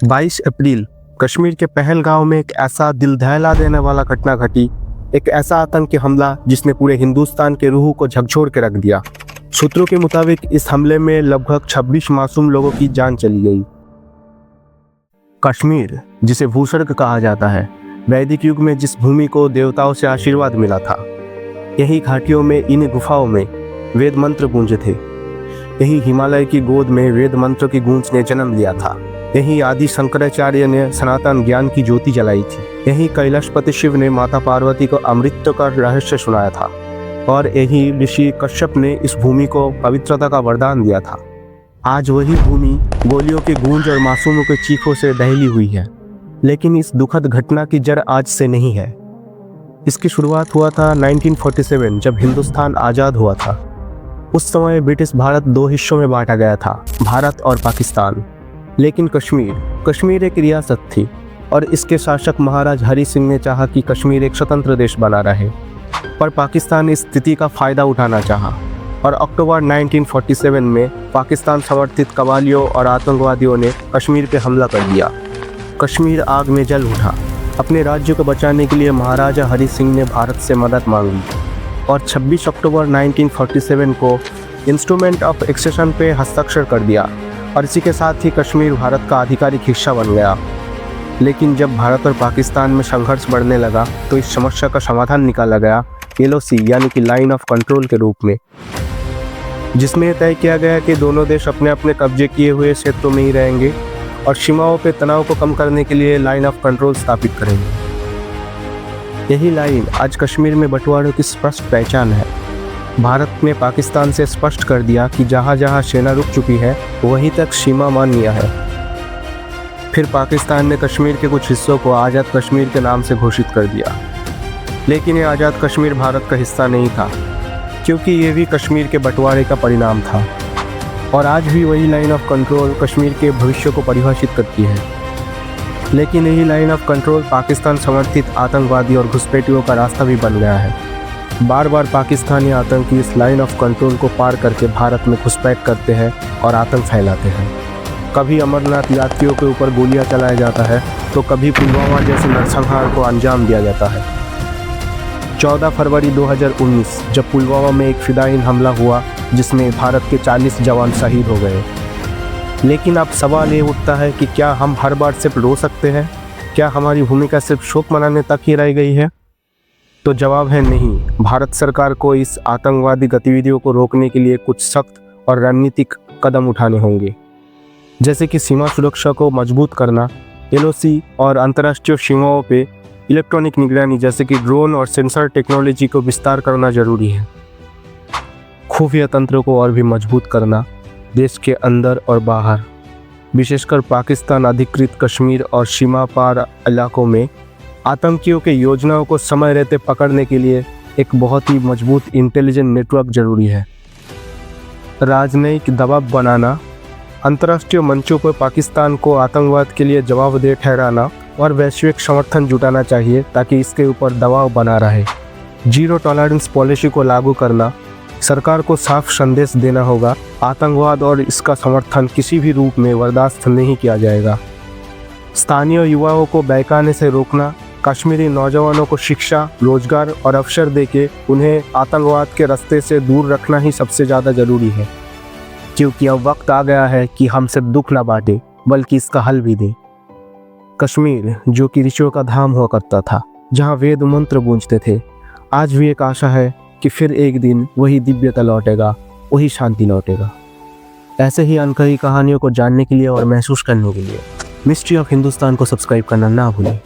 22 अप्रैल कश्मीर के पहलगांव में एक ऐसा दिल दहला देने वाला घटना घटी, एक ऐसा आतंकी हमला जिसने पूरे हिंदुस्तान के रूह को झकझोर के रख दिया। सूत्रों के मुताबिक इस हमले में लगभग 26 मासूम लोगों की जान चली गई। कश्मीर, जिसे भूस्वर्ग कहा जाता है, वैदिक युग में जिस भूमि को देवताओं से आशीर्वाद मिला था, यही घाटियों में, इन गुफाओं में वेद मंत्र गूंजे थे। यही हिमालय की गोद में वेद मंत्र की गूंज ने जन्म लिया था। यही आदि शंकराचार्य ने सनातन ज्ञान की ज्योति जलाई थी। यही कैलाशपति शिव ने माता पार्वती को अमृत का रहस्य सुनाया था। और यही ऋषि कश्यप ने इस भूमि को पवित्रता का वरदान दिया था। आज वही भूमि गोलियों की गूंज और मासूमों के चीखों से दहली हुई है। लेकिन इस दुखद घटना की जड़ आज से नहीं है। इसकी शुरुआत हुआ था 1947, जब हिंदुस्तान आज़ाद हुआ था। उस समय ब्रिटिश भारत दो हिस्सों में बांटा गया था, भारत और पाकिस्तान। लेकिन कश्मीर एक रियासत थी और इसके शासक महाराज हरि सिंह ने चाहा कि कश्मीर एक स्वतंत्र देश बना रहे। पर पाकिस्तान इस स्थिति का फ़ायदा उठाना चाहा और अक्टूबर 1947 में पाकिस्तान समर्थित कबालियों और आतंकवादियों ने कश्मीर पे हमला कर दिया। कश्मीर आग में जल उठा। अपने राज्य को बचाने के लिए महाराजा हरि सिंह ने भारत से मदद मांगी और 26 अक्टूबर 1947 को इंस्ट्रूमेंट ऑफ एक्सेशन पे हस्ताक्षर कर दिया और इसी के साथ ही कश्मीर भारत का आधिकारिक हिस्सा बन गया। लेकिन जब भारत और पाकिस्तान में संघर्ष बढ़ने लगा तो इस समस्या का समाधान निकाला गया LOC यानी कि लाइन ऑफ कंट्रोल के रूप में, जिसमें तय किया गया कि दोनों देश अपने अपने कब्जे किए हुए क्षेत्रों में ही रहेंगे और सीमाओं पर तनाव को कम करने के लिए लाइन ऑफ कंट्रोल स्थापित करेंगे। यही लाइन आज कश्मीर में बंटवारे की स्पष्ट पहचान है। भारत ने पाकिस्तान से स्पष्ट कर दिया कि जहाँ जहाँ सेना रुक चुकी है वहीं तक सीमा मान्य है। फिर पाकिस्तान ने कश्मीर के कुछ हिस्सों को आज़ाद कश्मीर के नाम से घोषित कर दिया। लेकिन ये आज़ाद कश्मीर भारत का हिस्सा नहीं था, क्योंकि ये भी कश्मीर के बंटवारे का परिणाम था। और आज भी वही लाइन ऑफ कंट्रोल कश्मीर के भविष्य को परिभाषित करती है। लेकिन यही लाइन ऑफ कंट्रोल पाकिस्तान समर्थित आतंकवादी और घुसपैठियों का रास्ता भी बन गया है। बार बार पाकिस्तानी आतंकी इस लाइन ऑफ कंट्रोल को पार करके भारत में घुसपैठ करते हैं और आतंक फैलाते हैं। कभी अमरनाथ यात्रियों के ऊपर गोलियां चलाया जाता है तो कभी पुलवामा जैसे नरसंहार को अंजाम दिया जाता है। 14 फरवरी 2019 जब पुलवामा में एक फिदायीन हमला हुआ जिसमें भारत के 40 जवान शहीद हो गए। लेकिन अब सवाल ये उठता है कि क्या हम हर बार सिर्फ रो सकते हैं? क्या हमारी भूमिका सिर्फ शोक मनाने तक ही रह गई है? तो जवाब है नहीं। भारत सरकार को इस आतंकवादी गतिविधियों को रोकने के लिए कुछ सख्त और रणनीतिक कदम उठाने होंगे, जैसे कि सीमा सुरक्षा को मजबूत करना, LOC और अंतर्राष्ट्रीय सीमाओं पे इलेक्ट्रॉनिक निगरानी जैसे कि ड्रोन और सेंसर टेक्नोलॉजी को विस्तार करना जरूरी है। खुफिया तंत्र को और भी मजबूत करना, देश के अंदर और बाहर, विशेषकर पाकिस्तान अधिकृत कश्मीर और सीमा पार इलाकों में आतंकियों के योजनाओं को समय रहते पकड़ने के लिए एक बहुत ही मजबूत इंटेलिजेंट नेटवर्क जरूरी है। राजनयिक दबाव बनाना, अंतर्राष्ट्रीय मंचों पर पाकिस्तान को आतंकवाद के लिए जवाबदेह ठहराना और वैश्विक समर्थन जुटाना चाहिए ताकि इसके ऊपर दबाव बना रहे। जीरो टॉलरेंस पॉलिसी को लागू करना, सरकार को साफ संदेश देना होगा, आतंकवाद और इसका समर्थन किसी भी रूप में बर्दाश्त नहीं किया जाएगा। स्थानीय युवाओं को बहकाने से रोकना, कश्मीरी नौजवानों को शिक्षा, रोजगार और अवसर देके उन्हें आतंकवाद के रास्ते से दूर रखना ही सबसे ज़्यादा ज़रूरी है। क्योंकि अब वक्त आ गया है कि हम सिर्फ दुख ना बांटें बल्कि इसका हल भी दें। कश्मीर जो कि ऋषियों का धाम हुआ करता था, जहाँ वेद मंत्र गूंजते थे, आज भी एक आशा है कि फिर एक दिन वही दिव्यता लौटेगा, वही शांति लौटेगा। ऐसे ही अनकही कहानियों को जानने के लिए और महसूस करने के लिए मिस्ट्री ऑफ हिंदुस्तान को सब्सक्राइब करना ना भूलें।